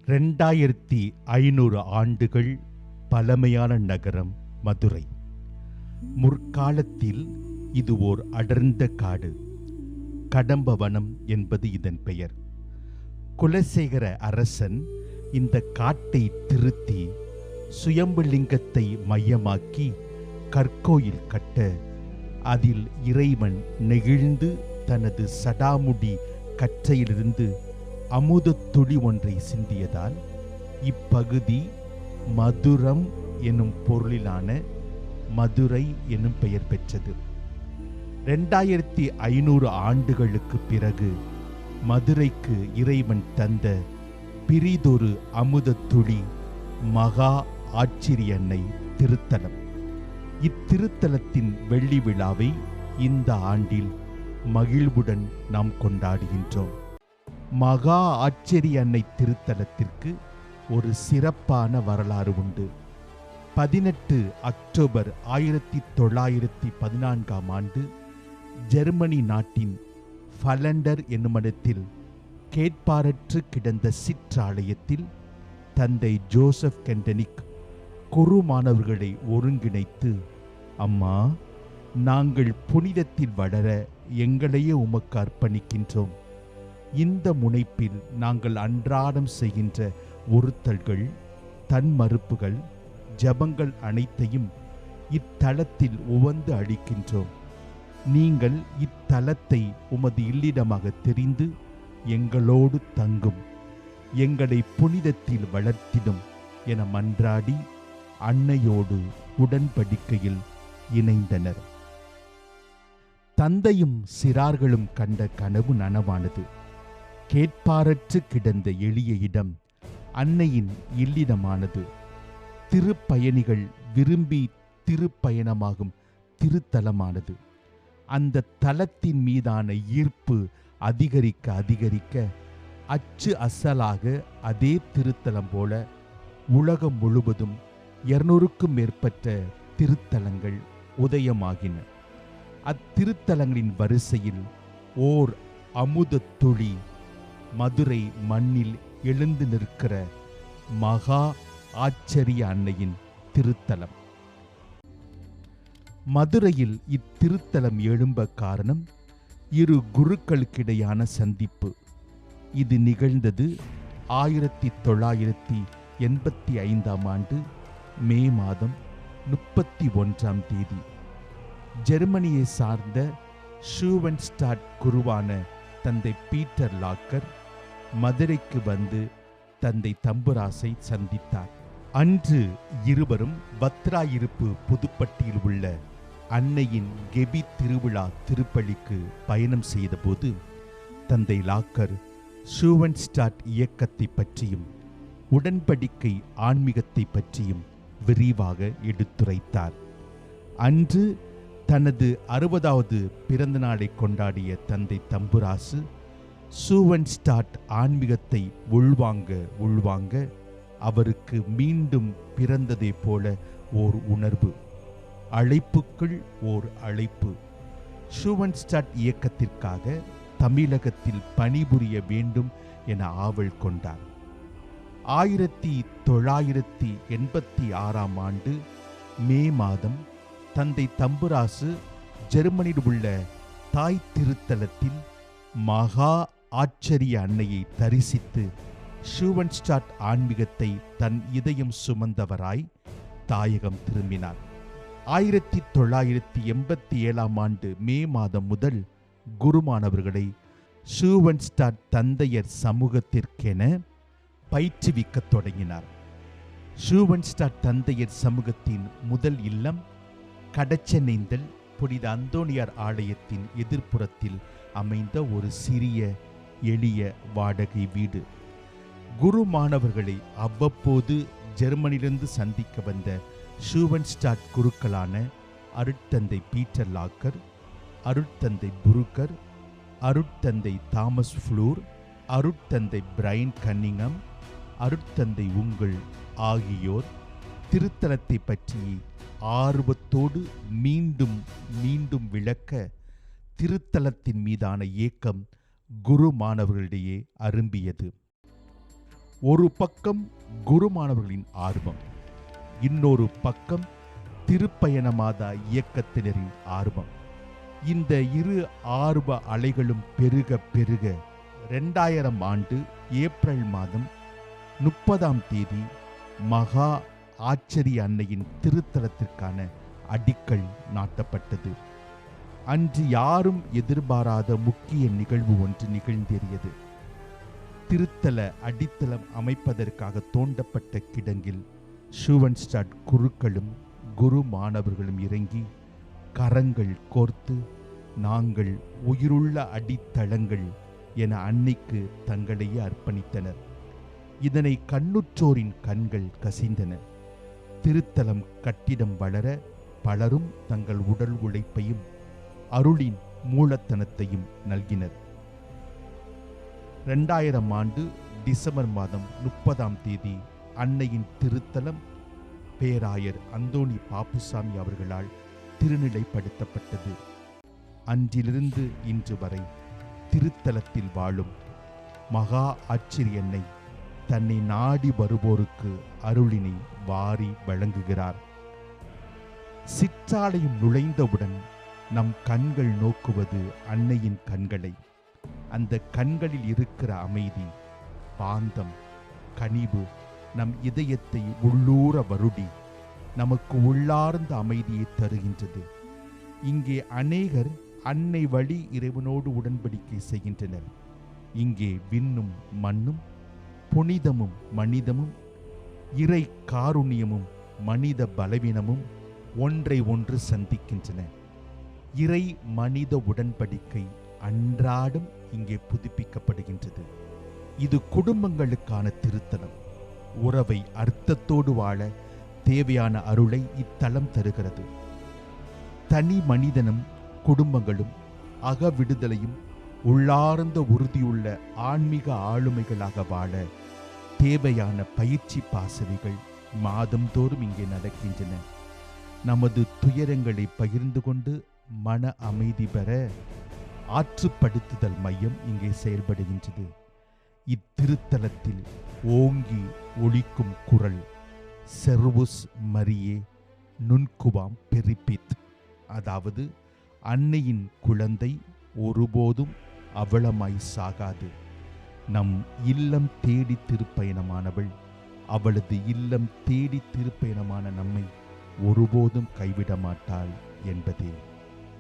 2500 ஆண்டுகள் பழமையான நகரம் மதுரை. முற்காலத்தில் இது ஓர் அடர்ந்த காடு. கடம்பவனம் என்பது இதன் பெயர். குலசேகர அரசன் இந்த காட்டை திருத்தி சுயம்புலிங்கத்தை மையமாக்கி கற்கோயில் கட்ட, அதில் இறைவன் நெகிழ்ந்து தனது சடாமுடி கற்றையிலிருந்து அமுத துளி ஒன்றை சிந்தியதால் இப்பகுதி மதுரம் எனும் பொருளிலான மதுரை எனும் பெயர் பெற்றது. 2500 ஆண்டுகளுக்கு பிறகு மதுரைக்கு இறைவன் தந்த பிரிதொரு அமுத துளி மகா ஆச்சரியன்னை திருத்தலம். இத்திருத்தலத்தின் வெள்ளி விழாவை இந்த ஆண்டில் மகிழ்வுடன் நாம் கொண்டாடுகின்றோம். மகா ஆச்சரிய அன்னை திருத்தலத்திற்கு ஒரு சிறப்பான வரலாறு உண்டு. 18 அக்டோபர் 1914 ஆண்டு ஜெர்மனி நாட்டின் ஃபலண்டர் என்னுமிடத்தில் கேட்பாரற்று கிடந்த சிற்றாலயத்தில் தந்தை ஜோசப் கெண்டனிக் குரு மாணவர்களை ஒருங்கிணைத்து, அம்மா, நாங்கள் புனிதத்தில் வளர எங்களையே உமக்கு அர்ப்பணிக்கின்றோம். இந்த முனைப்பில் நாங்கள் அன்றாடம் செய்கின்ற ஒருத்தல்கள், தன்மறுப்புகள், ஜபங்கள் அனைத்தையும் இத்தலத்தில் உவந்து அளிக்கின்றோம். நீங்கள் இத்தலத்தை உமது இல்லிடமாக தெரிந்து எங்களோடு தங்கும், எங்களை புனிதத்தில் வளர்த்திடும் என மன்றாடி அன்னையோடு உடன்படிக்கையில் இணைந்தனர். தந்தையும் சிறார்களும் கண்ட கனவு நனவானது. கேட்பாரற்று கிடந்த எளிய இடம் அன்னையின் இல்லிடமானது. திருப்பயணிகள் விரும்பி திருப்பயணமாகும் திருத்தலமானது. அந்த தலத்தின் மீதான ஈர்ப்பு அதிகரிக்க அதிகரிக்க அச்சு அசலாக அதே திருத்தலம் போல உலகம் முழுவதும் 200க்கும் மேற்பட்ட திருத்தலங்கள் உதயமாகின. அத்திருத்தலங்களின் வரிசையில் ஓர் அமுத துளி மதுரை மண்ணில் எழுந்து நிற்கிற மகா ஆச்சரிய அன்னையின் திருத்தலம். மதுரையில் இத்திருத்தலம் எழும்ப காரணம் இரு குருக்களுக்கிடையான சந்திப்பு. இது நிகழ்ந்தது 1985 ஆண்டு மே மாதம் 31 ஜெர்மனியை சார்ந்த ஷூவன்ஸ்டாட் குருவான தந்தை பீட்டர் லாக்கர் மதுரைக்கு வந்து தந்தை தம்புராசை சந்தித்தார். அன்று இருவரும் பத்ராயிருப்பு புதுப்பட்டியில் உள்ள அன்னையின் கெபி திருவிழா திருப்பலிக்கு பயணம் செய்தபோது தந்தை லாக்கர் ஷூவன்ஸ்டாட் இயக்கத்தை பற்றியும் உடன்படிக்கை ஆன்மீகத்தை பற்றியும் விரிவாக எடுத்துரைத்தார். அன்று தனது 60வது பிறந்த நாளை கொண்டாடிய தந்தை தம்புராசு ஷூவன்ஸ்டாட் ஆன்மீகத்தை உள்வாங்க அவருக்கு மீண்டும் பிறந்ததை போல ஓர் உணர்வு, அழைப்புக்குள் ஓர் அழைப்பு. ஷூவன்ஸ்டாட் இயக்கத்திற்காக தமிழகத்தில் பணிபுரிய வேண்டும் என ஆவல் கொண்டார். 1986 ஆண்டு மே மாதம் தந்தை தம்புராசு ஜெர்மனியில் உள்ள தாய் திருத்தலத்தில் மகா ஆச்சரிய அன்னையை தரிசித்து ஷூவன்ஸ்டாட் ஆன்மீகத்தை தன் இதயம் சுமந்தவராய் தாயகம் திரும்பினார். 1987 ஆண்டு மே மாதம் முதல் குருமானவர்களை ஷூவன்ஸ்டாட் தந்தையர் சமூகத்திற்கென பயிற்றுவிக்கத் தொடங்கினார். ஷூவன்ஸ்டாட் தந்தையர் சமூகத்தின் முதல் இல்லம் கடச்சென்னேந்தல் புனித அந்தோணியார் ஆலயத்தின் எதிர்ப்புறத்தில் அமைந்த ஒரு சிறிய எளிய வாடகை வீடு. குரு மாணவர்களை அவ்வப்போது ஜெர்மனியிலிருந்து சந்திக்க வந்த ஷூவன்ஸ்டாட் குருக்களான அருட்தந்தை பீட்டர் லாக்கர், அருட்தந்தை புருக்கர், அருட்தந்தை தாமஸ் ஃப்ளூர், அருட்தந்தை பிரைன் கன்னிங்கம், அருட்தந்தை உங்கள் ஆகியோர் திருத்தலத்தை பற்றி ஆர்வத்தோடு மீண்டும் மீண்டும் விளக்க திருத்தலத்தின் மீதான ஏக்கம் குரு மாணவர்களிடையே அரும்பியது. ஒரு பக்கம் குருமானவர்களின் ஆர்வம், இன்னொரு பக்கம் திருப்பயணமாத இயக்கத்தினரின் ஆர்வம். இந்த இரு ஆர்வ அலைகளும் பெருக பெருக 2000 ஆண்டு ஏப்ரல் மாதம் 30ஆம் தேதி மகா ஆச்சரிய அன்னையின் திருத்தலத்திற்கான அடிக்கல் நாட்டப்பட்டது. அன்று யாரும் எதிர்பாராத முக்கிய நிகழ்வு ஒன்று நிகழ்ந்தேறியது. திருத்தல அடித்தளம் அமைப்பதற்காக தோண்டப்பட்ட கிடங்கில் ஷூவன்ஸ்டாட் குருக்களும் குரு மாணவர்களும் இறங்கி கரங்கள் கோர்த்து நாங்கள் உயிருள்ள அடித்தளங்கள் என அன்னைக்கு தங்களையே அர்ப்பணித்தனர். இதனை கண்ணுற்றோரின் கண்கள் கசிந்தன. திருத்தலம் கட்டிடம் வளர பலரும் தங்கள் உடல் உழைப்பையும் அருளின் மூலத்தனத்தையும் நல்கினர். 2000 ஆண்டு டிசம்பர் மாதம் 30ஆம் தேதி அன்னையின் திருத்தலம் பேராயர் அந்தோணி பாப்புசாமி அவர்களால் திருநிலைப்படுத்தப்பட்டது. அன்றிலிருந்து இன்று வரை திருத்தலத்தில் வாழும் மகா ஆச்சரியன்னை தன்னை நாடி வருவோருக்கு அருளினை வாரி வழங்குகிறார். சிற்றாலயம் நுழைந்தவுடன் நம் கண்கள் நோக்குவது அன்னையின் கண்களை. அந்த கண்களில் இருக்கிற அமைதி, பாந்தம், கனிவு நம் இதயத்தை உள்ளூர வருடி நமக்கு உள்ளார்ந்த அமைதியை தருகின்றது. இங்கே அநேகர் அன்னை வழி இறைவனோடு உடன்படிக்கை செய்கின்றனர். இங்கே விண்ணும் மண்ணும், புனிதமும் மனிதமும், இறை காருண்யமும் மனித பலவீனமும் ஒன்றை ஒன்று சந்திக்கின்றன. இறை மனித உடன்படிக்கை அன்றாடம் இங்கே புதுப்பிக்கப்படுகின்றது. இது குடும்பங்களுக்கான திருத்தலம். உறவை அர்த்தத்தோடு வாழ தேவையான அருளை இத்தலம் தருகிறது. தனி மனிதனும் குடும்பங்களும் அக விடுதலையும் உள்ளார்ந்த உறுதியுள்ள ஆன்மீக ஆளுமைகளாக வாழ தேவையான பயிற்சி பாசறைகள் மாதந்தோறும் இங்கே நடக்கின்றன. நமது துயரங்களை பகிர்ந்து கொண்டு மன அமைதி பெற ஆற்றுப்படுத்துதல் மையம் இங்கே செயல்படுகின்றது. இத்திருத்தலத்தில் ஓங்கி ஒலிக்கும் குரல் செர்வுஸ் மரியே நுண்குவாம் பெரிபித், அதாவது அன்னையின் குழந்தை ஒருபோதும் அவலமாய் சாகாது. நம் இல்லம் தேடி திருப்பயணமானவள் அவளது இல்லம் தேடி திருப்பயணமான நம்மை ஒருபோதும் கைவிட மாட்டாள் என்பதே.